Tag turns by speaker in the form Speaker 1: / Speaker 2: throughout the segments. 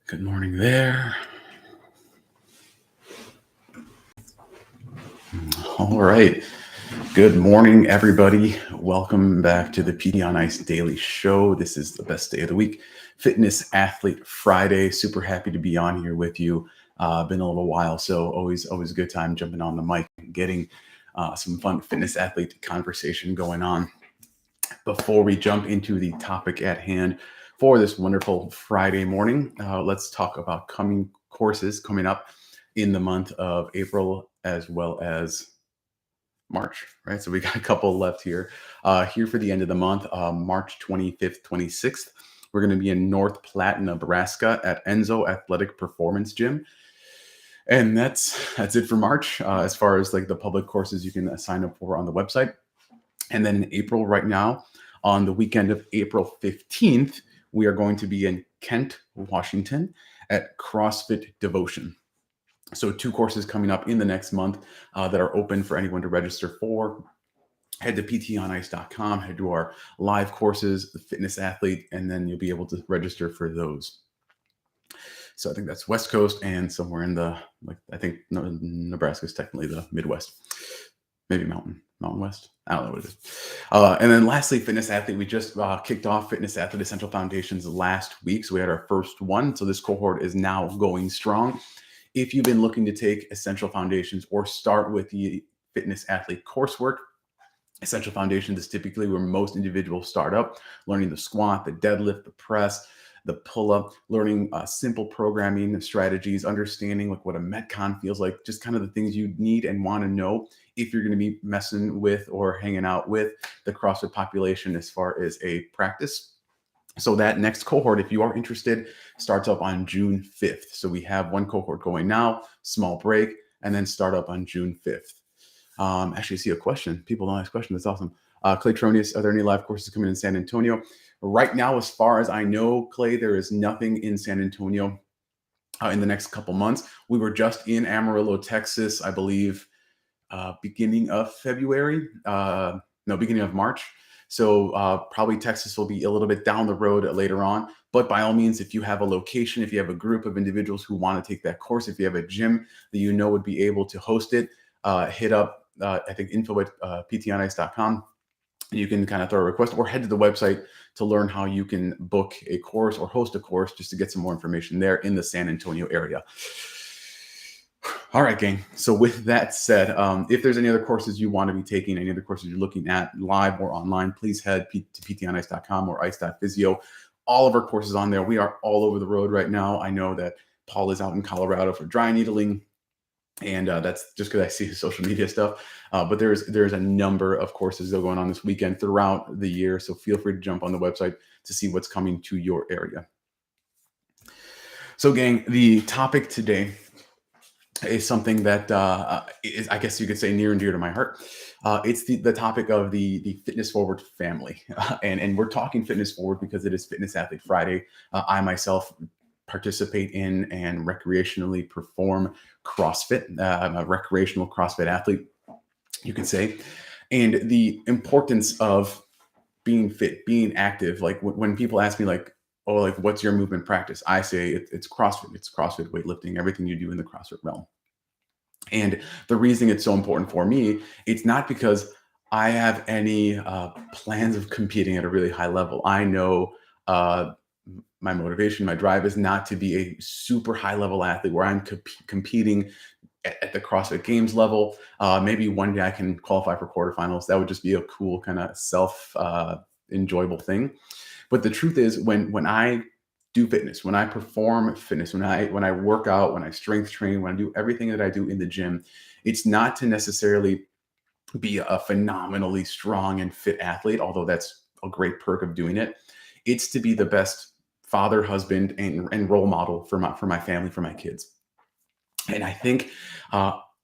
Speaker 1: Good morning there. All right. Good morning, everybody. Welcome back to the PD on Ice Daily Show. This is the best day of the week, Fitness Athlete Friday. Super happy to be on here with you. Been a little while, so always a good time jumping on the mic and getting some fun fitness athlete conversation going on. Before we jump into the topic at hand for this wonderful Friday morning, let's talk about coming courses coming up in the month of April as well as March, right? So we got a couple left here. Here for the end of the month, March 25th, 26th, we're going to be in North Platte, Nebraska at Enzo Athletic Performance Gym. And that's it for March as far as like the public courses you can sign up for on the website. And then in April, right now, on the weekend of April 15th, we are going to be in Kent, Washington at CrossFit Devotion. So 2 courses coming up in the next month that are open for anyone to register for. Head to ptonice.com, head to our live courses, the Fitness Athlete, and then you'll be able to register for those. So I think that's West Coast and somewhere in the, I think Nebraska is technically the Midwest, maybe Mountain West. I don't know what it is. And then lastly, Fitness Athlete. We just kicked off Fitness Athlete Essential Foundations last week. So we had our first one. So this cohort is now going strong. If you've been looking to take Essential Foundations or start with the Fitness Athlete coursework, Essential Foundations is typically where most individuals start up, learning the squat, the deadlift, the press, the pull-up, learning simple programming strategies, understanding like what a Metcon feels like, just kind of the things you need and want to know if you're going to be messing with or hanging out with the CrossFit population as far as a practice. So that next cohort, if you are interested, starts up on June 5th. So we have one cohort going now, small break, and then start up on June 5th. Actually, I see a question. People don't ask questions. That's awesome. Clay Tronius, are there any live courses coming in San Antonio? Right now, as far as I know, Clay, there is nothing in San Antonio in the next couple months. We were just in Amarillo, Texas, I believe, beginning of February. Beginning of March. So probably Texas will be a little bit down the road later on. But by all means, if you have a location, if you have a group of individuals who want to take that course, if you have a gym that you know would be able to host it, hit up, I think, info at ptonice.com. You can kind of throw a request or head to the website to learn how you can book a course or host a course just to get some more information there in the San Antonio area. All right, gang. So with that said, if there's any other courses you want to be taking, any other courses you're looking at live or online, please head to ptonice.com or ice.physio. All of our courses on there. We are all over the road right now. I know that Paul is out in Colorado for dry needling. And that's just because I see his social media stuff. But there's a number of courses that are going on this weekend throughout the year. So feel free to jump on the website to see what's coming to your area. So gang, the topic today is something that is, I guess you could say, near and dear to my heart. It's the topic of the Fitness Forward family. And we're talking Fitness Forward because it is Fitness Athlete Friday. I myself participate in and recreationally perform CrossFit. I'm a recreational CrossFit athlete, you could say. And the importance of being fit, being active, like when people ask me like, oh, like what's your movement practice? I say it's CrossFit. It's CrossFit weightlifting, everything you do in the CrossFit realm. And the reason it's so important for me, it's not because I have any plans of competing at a really high level. I know my motivation, my drive is not to be a super high level athlete where I'm competing at the CrossFit Games level. Maybe one day I can qualify for quarterfinals. That would just be a cool kind of self enjoyable thing. But the truth is, when I do fitness, when I perform fitness, when I work out, when I strength train, when I do everything that I do in the gym, it's not to necessarily be a phenomenally strong and fit athlete, although that's a great perk of doing it. It's to be the best father, husband, and role model for my family, for my kids. And I think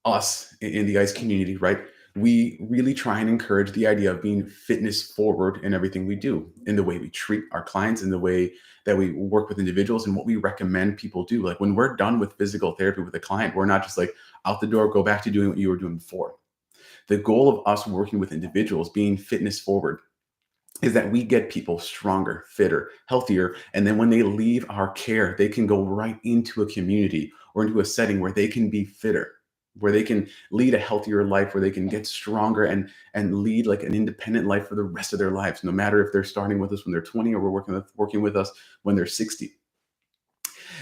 Speaker 1: us in the ICE community, right, we really try and encourage the idea of being fitness forward in everything we do, in the way we treat our clients, in the way that we work with individuals, and what we recommend people do. Like when we're done with physical therapy with a client, we're not just like out the door, go back to doing what you were doing before. The goal of us working with individuals, being fitness forward, is that we get people stronger, fitter, healthier. And then when they leave our care, they can go right into a community or into a setting where they can be fitter, where they can lead a healthier life, where they can get stronger and lead like an independent life for the rest of their lives, no matter if they're starting with us when they're 20 or we're working with us when they're 60.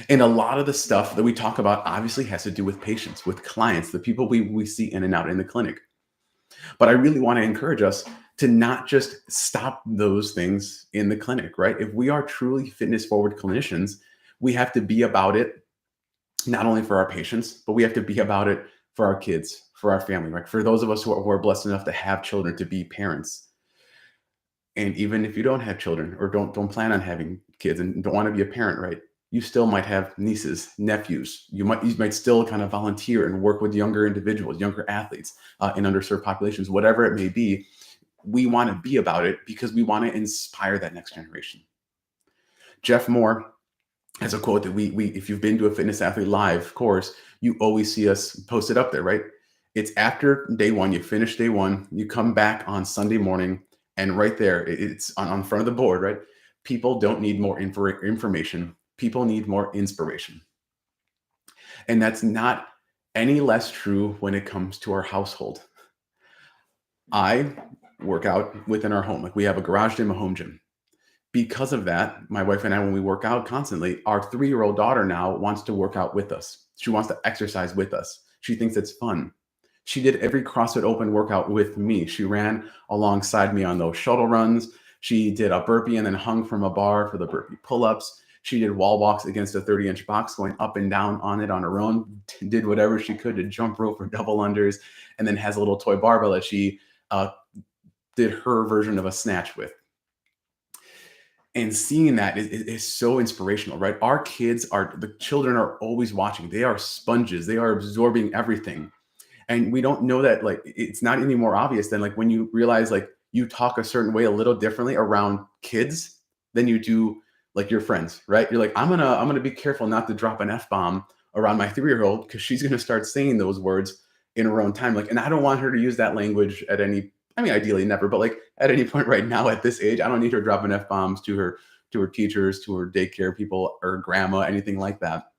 Speaker 1: And a lot of the stuff that we talk about obviously has to do with patients, with clients, the people we see in and out in the clinic. But I really want to encourage us to not just stop those things in the clinic, right? If we are truly fitness forward clinicians, we have to be about it, not only for our patients, but we have to be about it for our kids, for our family, right? For those of us who are blessed enough to have children, to be parents. And even if you don't have children or don't plan on having kids and don't want to be a parent, right? You still might have nieces, nephews. You might still kind of volunteer and work with younger individuals, younger athletes in underserved populations, whatever it may be. We want to be about it because we want to inspire that next generation. Jeff Moore has a quote that we if you've been to a Fitness Athlete Live course, you always see us posted up there, right? It's after day one, you finish day one, you come back on Sunday morning, and right there, it's on front of the board, right? People don't need more information. People need more inspiration. And that's not any less true when it comes to our household. I work out within our home. Like we have a garage gym, a home gym. Because of that, my wife and I, when we work out constantly, our 3-year-old daughter now wants to work out with us. She wants to exercise with us. She thinks it's fun. She did every CrossFit Open workout with me. She ran alongside me on those shuttle runs. She did a burpee and then hung from a bar for the burpee pull-ups. She did wall walks against a 30-inch box, going up and down on it on her own, did whatever she could to jump rope for double unders, and then has a little toy barbell that she did her version of a snatch with. And seeing that is so inspirational, right? The children are always watching. They are sponges. They are absorbing everything. And we don't know that, like, it's not any more obvious than like when you realize like you talk a certain way a little differently around kids than you do like your friends, right? You're like, I'm gonna be careful not to drop an F-bomb around my 3-year-old because she's gonna start saying those words in her own time. Like, and I don't want her to use that language at any, I mean, ideally never, but like at any point right now at this age, I don't need her dropping F-bombs to her teachers, to her daycare people or grandma, anything like that.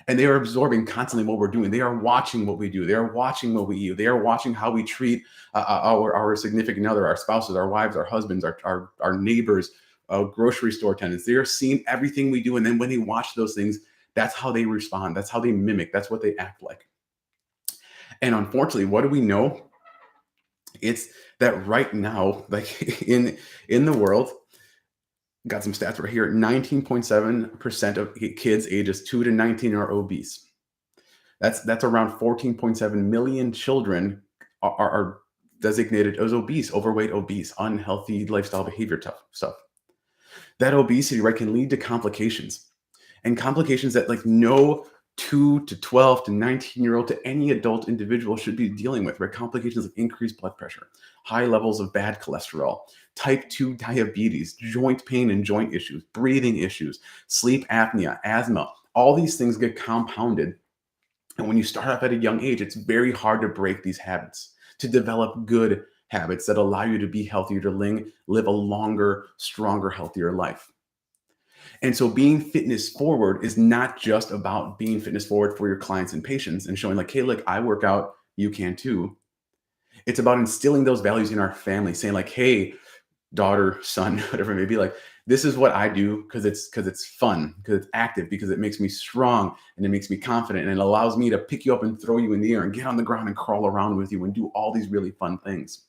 Speaker 1: And they are absorbing constantly what we're doing. They are watching what we do. They are watching what we eat. They are watching how we treat our significant other, our spouses, our wives, our husbands, our neighbors, grocery store attendants. They are seeing everything we do. And then when they watch those things, that's how they respond. That's how they mimic. That's what they act like. And unfortunately, what do we know? It's that right now, like in the world, got some stats right here. 19.7% of kids ages 2 to 19 are obese. That's around 14.7 million children are designated as obese, overweight, obese, unhealthy lifestyle behavior stuff. That obesity, right, can lead to complications, and complications that like no 2 to 12 to 19-year-old to any adult individual should be dealing with, right? Complications like increased blood pressure, high levels of bad cholesterol, type 2 diabetes, joint pain and joint issues, breathing issues, sleep apnea, asthma. All these things get compounded. And when you start off at a young age, it's very hard to break these habits, to develop good habits that allow you to be healthier, to live a longer, stronger, healthier life. And so being fitness forward is not just about being fitness forward for your clients and patients and showing like, hey, look, I work out, you can too. It's about instilling those values in our family, saying like, hey, daughter, son, whatever it may be, like, this is what I do because it's fun, because it's active, because it makes me strong and it makes me confident and it allows me to pick you up and throw you in the air and get on the ground and crawl around with you and do all these really fun things.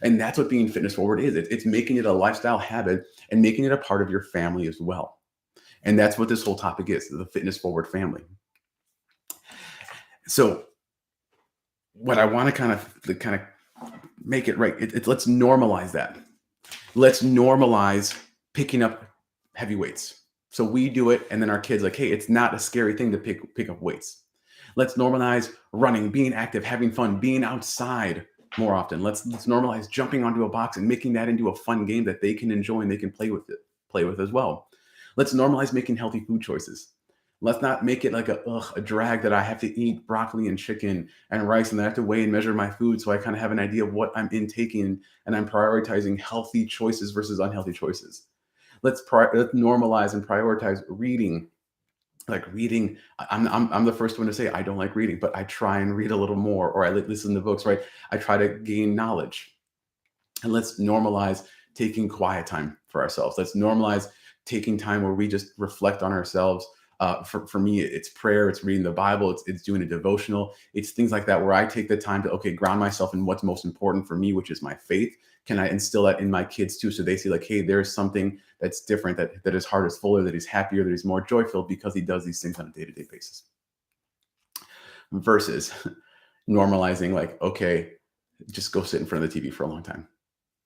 Speaker 1: And that's what being fitness forward is. It's making it a lifestyle habit and making it a part of your family as well. And that's what this whole topic is, the fitness forward family. So what I want to kind of make it right, let's normalize that. Let's normalize picking up heavy weights. So we do it, and then our kids like, hey, it's not a scary thing to pick up weights. Let's normalize running, being active, having fun, being outside more often. Let's normalize jumping onto a box and making that into a fun game that they can enjoy and they can play with as well. Let's normalize making healthy food choices. Let's not make it like a drag that I have to eat broccoli and chicken and rice and then I have to weigh and measure my food so I kind of have an idea of what I'm intaking and I'm prioritizing healthy choices versus unhealthy choices. Let's normalize and prioritize reading. Like reading, I'm the first one to say I don't like reading, but I try and read a little more, or I listen to books, right? I try to gain knowledge. And let's normalize taking quiet time for ourselves. Let's normalize taking time where we just reflect on ourselves. For me, it's prayer, it's reading the Bible, it's doing a devotional, it's things like that where I take the time to, okay, ground myself in what's most important for me, which is my faith. Can I instill that in my kids too? So they see like, hey, there's something that's different, that his heart is fuller, that he's happier, that he's more joyful because he does these things on a day-to-day basis. Versus normalizing like, okay, just go sit in front of the TV for a long time.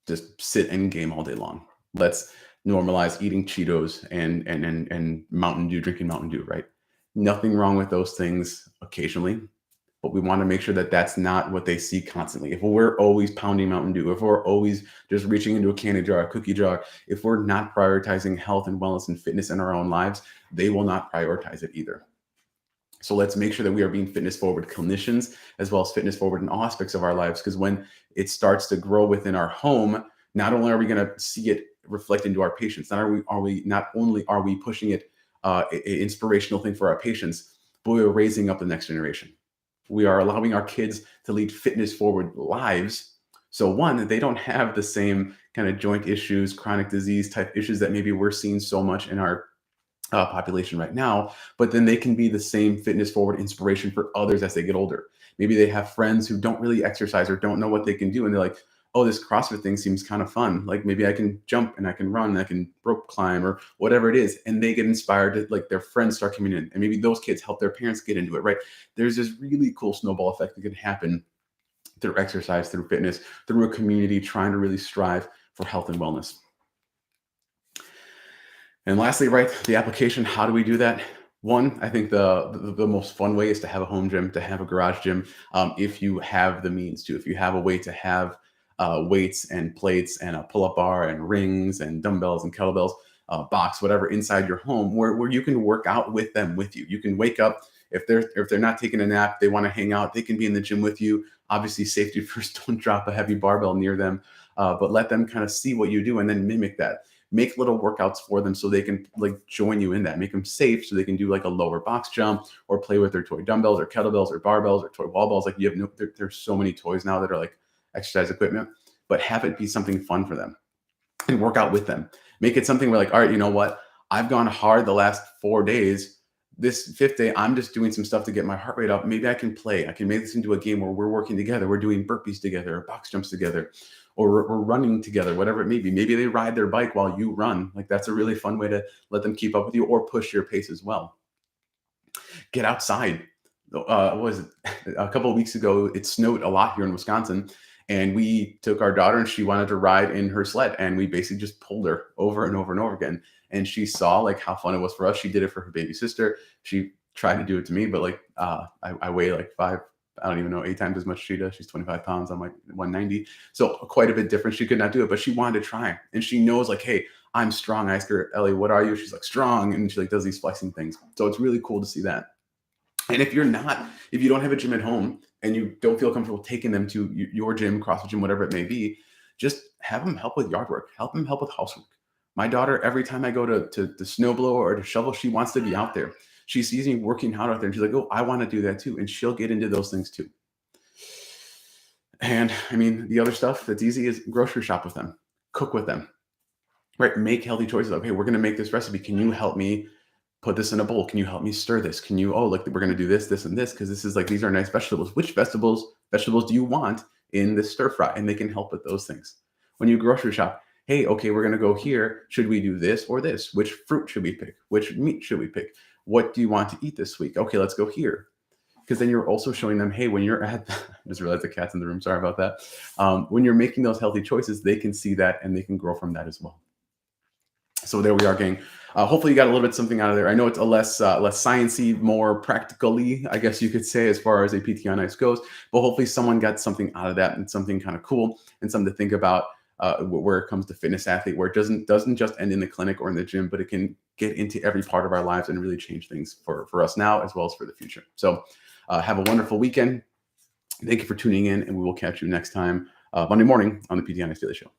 Speaker 1: Just sit and game all day long. Let's normalize eating Cheetos and Mountain Dew, drinking Mountain Dew, right? Nothing wrong with those things occasionally, but we want to make sure that that's not what they see constantly. If we're always pounding Mountain Dew, if we're always just reaching into a candy jar, a cookie jar, if we're not prioritizing health and wellness and fitness in our own lives, they will not prioritize it either. So let's make sure that we are being fitness forward clinicians as well as fitness forward in all aspects of our lives. Because when it starts to grow within our home, not only are we going to see it reflect into our patients, not only are we pushing it an inspirational thing for our patients, but we are raising up the next generation. We are allowing our kids to lead fitness forward lives. So one, they don't have the same kind of joint issues, chronic disease type issues that maybe we're seeing so much in our population right now, but then they can be the same fitness forward inspiration for others as they get older. Maybe they have friends who don't really exercise or don't know what they can do. And they're like, oh, this CrossFit thing seems kind of fun. Like maybe I can jump and I can run and I can rope climb or whatever it is. And they get inspired to like their friends start coming in and maybe those kids help their parents get into it, right? There's this really cool snowball effect that can happen through exercise, through fitness, through a community trying to really strive for health and wellness. And lastly, right, the application, how do we do that? One, I think the most fun way is to have a home gym, to have a garage gym, if you have the means to. If you have a way to have weights and plates and a pull-up bar and rings and dumbbells and kettlebells, box, whatever, inside your home where you can work out with them with you. You can wake up, if they're not taking a nap, they want to hang out, they can be in the gym with you. Obviously, safety first, don't drop a heavy barbell near them, but let them kind of see what you do and then mimic that. Make little workouts for them so they can like join you in that. Make them safe so they can do like a lower box jump or play with their toy dumbbells or kettlebells or barbells or toy wall balls. Like you have there's so many toys now that are like exercise equipment, but have it be something fun for them and work out with them. Make it something where like, all right, you know what? I've gone hard the last 4 days. This fifth day, I'm just doing some stuff to get my heart rate up. Maybe I can play. I can make this into a game where we're working together. We're doing burpees together, or box jumps together, or we're running together, whatever it may be. Maybe they ride their bike while you run. Like that's a really fun way to let them keep up with you or push your pace as well. Get outside. What was it? A couple of weeks ago, it snowed a lot here in Wisconsin. And we took our daughter and she wanted to ride in her sled. And we basically just pulled her over and over and over again. And she saw like how fun it was for us. She did it for her baby sister. She tried to do it to me, but like I weigh like I don't even know, 8 times as much as she does. She's 25 pounds. I'm like 190. So quite a bit different. She could not do it, but she wanted to try. And she knows like, hey, I'm strong. I asked her, Ellie, what are you? She's like strong. And she like does these flexing things. So it's really cool to see that. And if you don't have a gym at home and you don't feel comfortable taking them to your gym, CrossFit gym, whatever it may be, just have them help with yard work, help them help with housework. My daughter, every time I go to the snowblower or to shovel, she wants to be out there. She sees me working out out there and she's like, oh, I want to do that too. And she'll get into those things too. And I mean, the other stuff that's easy is grocery shop with them, cook with them, right? Make healthy choices. Okay, we're going to make this recipe. Can you help me put this in a bowl? Can you help me stir this? Can you, look, we're going to do this, this, and this, because this is like, these are nice vegetables. Which vegetables do you want in this stir fry? And they can help with those things. When you grocery shop, hey, okay, we're going to go here. Should we do this or this? Which fruit should we pick? Which meat should we pick? What do you want to eat this week? Okay, let's go here. Because then you're also showing them, hey, when you're at, I just realized the cat's in the room. Sorry about that. When you're making those healthy choices, they can see that and they can grow from that as well. So there we are, gang. Hopefully you got a little bit something out of there. I know it's a less sciencey, more practically, I guess you could say, as far as a PT on Ice goes. But hopefully someone got something out of that and something kind of cool and something to think about where it comes to fitness athlete, where it doesn't just end in the clinic or in the gym, but it can get into every part of our lives and really change things for us now as well as for the future. So have a wonderful weekend. Thank you for tuning in, and we will catch you next time Monday morning on the PT on Ice Daily Show.